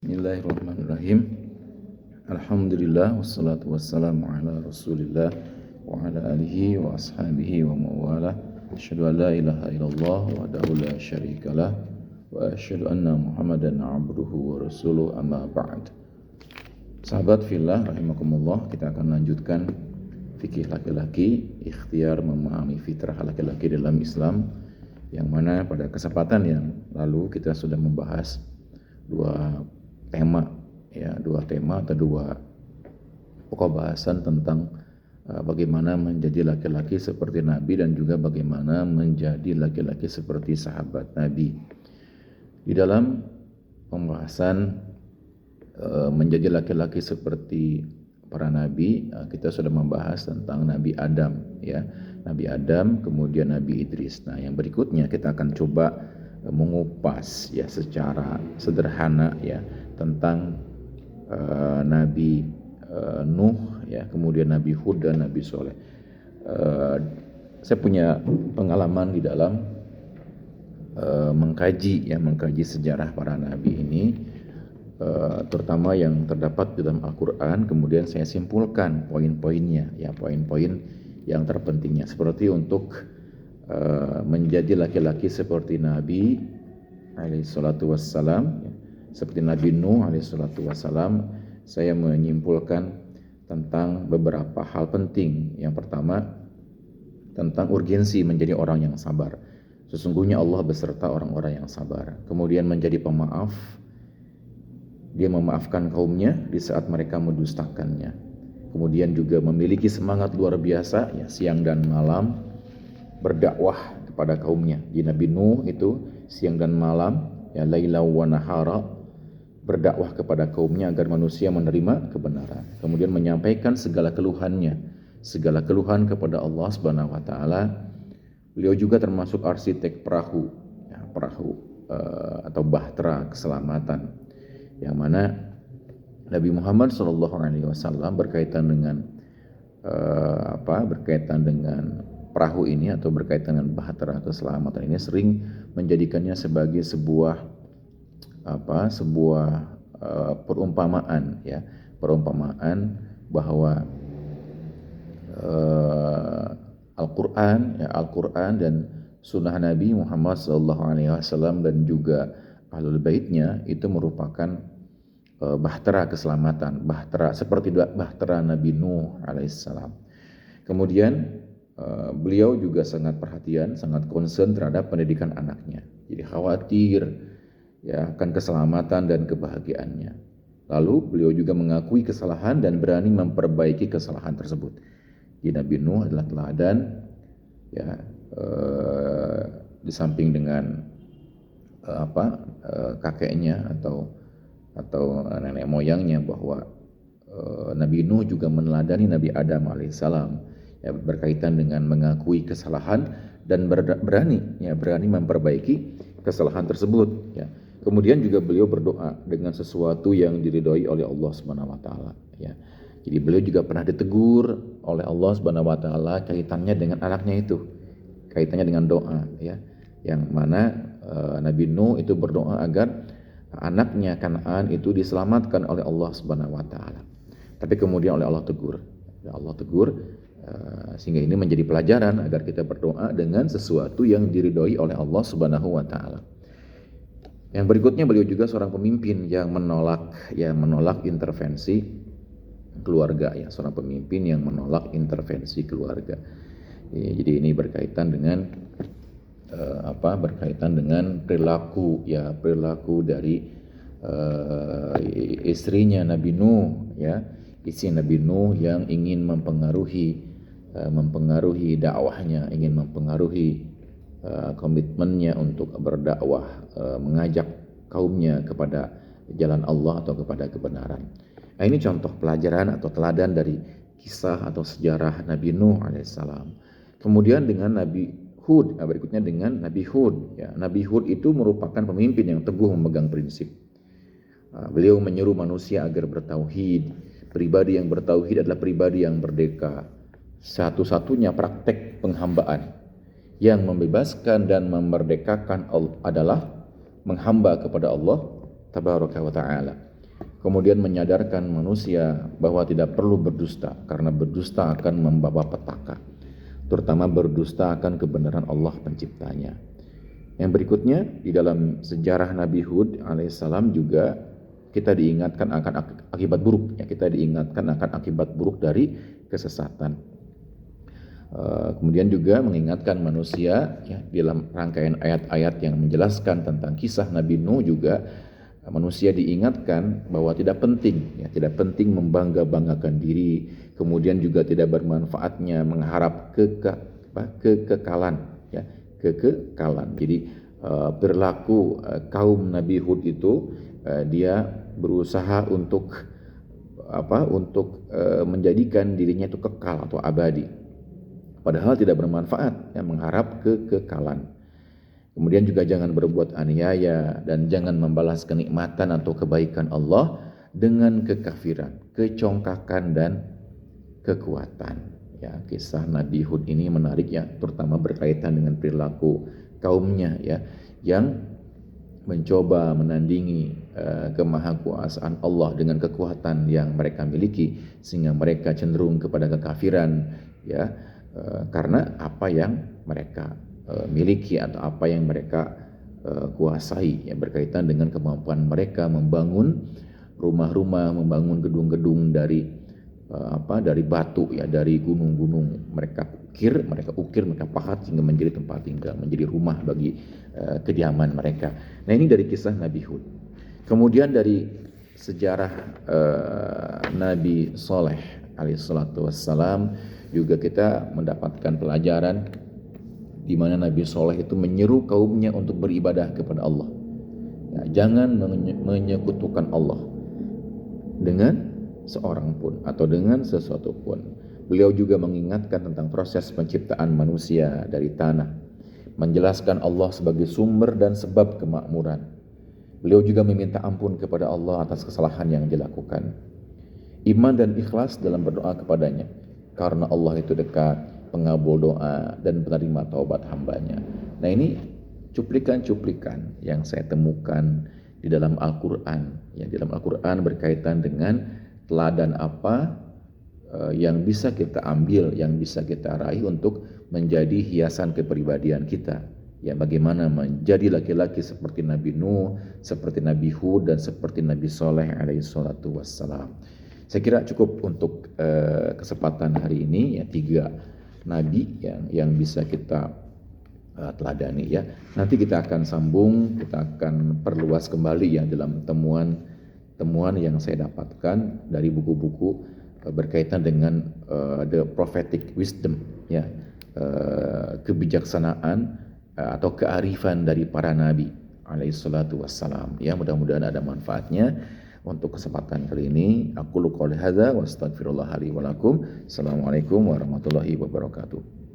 Bismillahirrahmanirrahim. Alhamdulillah wassalatu wassalamu ala Rasulillah wa ala alihi wa ashabihi wa mawala. Asyhadu an la ilaha illallah wahdahu la syarikalah wa asyhadu anna Muhammadan abduhu wa rasuluh, amma ba'd. Sahabat fillah rahimakumullah, kita akan lanjutkan fikih laki-laki, ikhtiar memahami fitrah laki-laki dalam Islam, yang mana pada kesempatan yang lalu kita sudah membahas dua tema atau dua pokok bahasan tentang bagaimana menjadi laki-laki seperti Nabi dan juga bagaimana menjadi laki-laki seperti sahabat Nabi. Di dalam pembahasan menjadi laki-laki seperti para nabi, kita sudah membahas tentang Nabi Adam, ya. Nabi Adam, kemudian Nabi Idris. Nah, yang berikutnya kita akan coba mengupas ya secara sederhana ya tentang Nabi Nuh ya, kemudian Nabi Hud dan Nabi Soleh. Saya punya pengalaman di dalam mengkaji sejarah para nabi ini, terutama yang terdapat di dalam Al-Quran. Kemudian saya simpulkan poin-poinnya ya, poin-poin yang terpentingnya, seperti untuk menjadi laki-laki seperti Nabi alaihissalatu wassalam, seperti Nabi Nuh alaihissalatu wassalam. Saya menyimpulkan tentang beberapa hal penting. Yang pertama, tentang urgensi menjadi orang yang sabar. Sesungguhnya Allah beserta orang-orang yang sabar. Kemudian menjadi pemaaf, dia memaafkan kaumnya di saat mereka mendustakannya. Kemudian juga memiliki semangat luar biasa ya, siang dan malam berdakwah kepada kaumnya. Di Nabi Nuh itu siang dan malam ya, laila wa nahara, berdakwah kepada kaumnya agar manusia menerima kebenaran. Kemudian menyampaikan segala keluhan kepada Allah Subhanahu wa taala. Beliau juga termasuk arsitek perahu ya, atau bahtera keselamatan, yang mana Nabi Muhammad SAW berkaitan dengan perahu ini atau berkaitan dengan bahtera keselamatan ini sering menjadikannya sebagai sebuah perumpamaan bahwa Al-Quran dan Sunnah Nabi Muhammad SAW dan juga Ahlul Baitnya itu merupakan bahtera keselamatan, seperti bahtera Nabi Nuh alaihissalam. Kemudian beliau juga sangat perhatian, sangat concern terhadap pendidikan anaknya. Jadi khawatir ya akan keselamatan dan kebahagiaannya. Lalu beliau juga mengakui kesalahan dan berani memperbaiki kesalahan tersebut. Di Nabi Nuh adalah teladan ya, di samping dengan kakeknya atau nenek moyangnya, bahwa Nabi Nuh juga meneladani Nabi Adam alaihissalam ya, berkaitan dengan mengakui kesalahan dan berani memperbaiki kesalahan tersebut ya. Kemudian juga beliau berdoa dengan sesuatu yang diridhoi oleh Allah Subhanahu wa taala ya. Jadi beliau juga pernah ditegur oleh Allah Subhanahu wa taala kaitannya dengan anaknya itu, kaitannya dengan doa ya, yang mana Nabi Nuh itu berdoa agar anaknya Kan'an itu diselamatkan oleh Allah Subhanahu wa taala. Tapi kemudian oleh Allah tegur. Sehingga ini menjadi pelajaran agar kita berdoa dengan sesuatu yang diridhoi oleh Allah Subhanahu wa taala. Yang berikutnya, beliau juga seorang pemimpin yang menolak intervensi keluarga ya, seorang pemimpin yang menolak intervensi keluarga. Jadi ini berkaitan dengan perilaku dari istrinya Nabi Nuh ya, istri Nabi Nuh yang ingin mempengaruhi dakwahnya, ingin mempengaruhi komitmennya untuk berdakwah, mengajak kaumnya kepada jalan Allah atau kepada kebenaran. Nah, ini contoh pelajaran atau teladan dari kisah atau sejarah Nabi Nuh alaihissalam. Kemudian dengan Nabi Hud, berikutnya dengan Nabi Hud ya. Nabi Hud itu merupakan pemimpin yang teguh memegang prinsip. Beliau menyeru manusia agar bertauhid. Pribadi yang bertauhid adalah pribadi yang merdeka. Satu-satunya praktek penghambaan yang membebaskan dan memerdekakan adalah menghamba kepada Allah tabaraka wa ta'ala. Kemudian menyadarkan manusia bahwa tidak perlu berdusta, karena berdusta akan membawa petaka, terutama berdusta akan kebenaran Allah penciptanya. Yang berikutnya, di dalam sejarah Nabi Hud alaihissalam juga kita diingatkan akan akibat buruk, ya, kita diingatkan akan akibat buruk dari kesesatan. Kemudian juga mengingatkan manusia, ya, dalam rangkaian ayat-ayat yang menjelaskan tentang kisah Nabi Nuh juga manusia diingatkan bahwa tidak penting, ya, tidak penting membangga-banggakan diri, kemudian juga tidak bermanfaatnya mengharap kekekalan, ya, kekekalan. Jadi perilaku kaum Nabi Hud itu dia berusaha untuk menjadikan dirinya itu kekal atau abadi, padahal tidak bermanfaat, ya, mengharap kekekalan. Kemudian juga jangan berbuat aniaya dan jangan membalas kenikmatan atau kebaikan Allah dengan kekafiran, kecongkakan dan kekuatan. Ya, kisah Nabi Hud ini menarik, ya, terutama berkaitan dengan perilaku kaumnya, ya, yang mencoba menandingi kemahakuasaan Allah dengan kekuatan yang mereka miliki, sehingga mereka cenderung kepada kekafiran, ya, karena apa yang mereka miliki atau apa yang mereka kuasai, ya, berkaitan dengan kemampuan mereka membangun rumah-rumah, membangun gedung-gedung dari batu, ya, dari gunung-gunung. Mereka ukir, mereka pahat sehingga menjadi tempat tinggal, menjadi rumah bagi kediaman mereka. Nah, ini dari kisah Nabi Hud. Kemudian dari sejarah Nabi Soleh alaihissalatu wassalam juga kita mendapatkan pelajaran di mana Nabi Soleh itu menyeru kaumnya untuk beribadah kepada Allah. Ya, jangan menyekutukan Allah dengan seorang pun atau dengan sesuatu pun. Beliau juga mengingatkan tentang proses penciptaan manusia dari tanah, menjelaskan Allah sebagai sumber dan sebab kemakmuran. Beliau juga meminta ampun kepada Allah atas kesalahan yang dilakukan. Iman dan ikhlas dalam berdoa kepadanya, karena Allah itu dekat, pengabul doa dan penerima taubat hambanya. Nah, ini cuplikan-cuplikan yang saya temukan di dalam Al-Quran. Ya, di dalam Al-Quran berkaitan dengan teladan apa yang bisa kita ambil, yang bisa kita raih untuk menjadi hiasan kepribadian kita. Ya, bagaimana menjadi laki-laki seperti Nabi Nuh, seperti Nabi Hud, dan seperti Nabi Soleh alaihissalatu wassalam. Saya kira cukup untuk kesempatan hari ini, ya, 3 Nabi yang bisa kita teladani, ya. Nanti kita akan sambung, kita akan perluas kembali, ya, dalam temuan yang saya dapatkan dari buku-buku berkaitan dengan the prophetic wisdom, ya, kebijaksanaan atau kearifan dari para nabi alaihissalatu wassalam. Ya, mudah-mudahan ada manfaatnya. Untuk kesempatan kali ini, aku qouli hadza wa astaghfirullah li wa lakum. Assalamualaikum warahmatullahi wabarakatuh.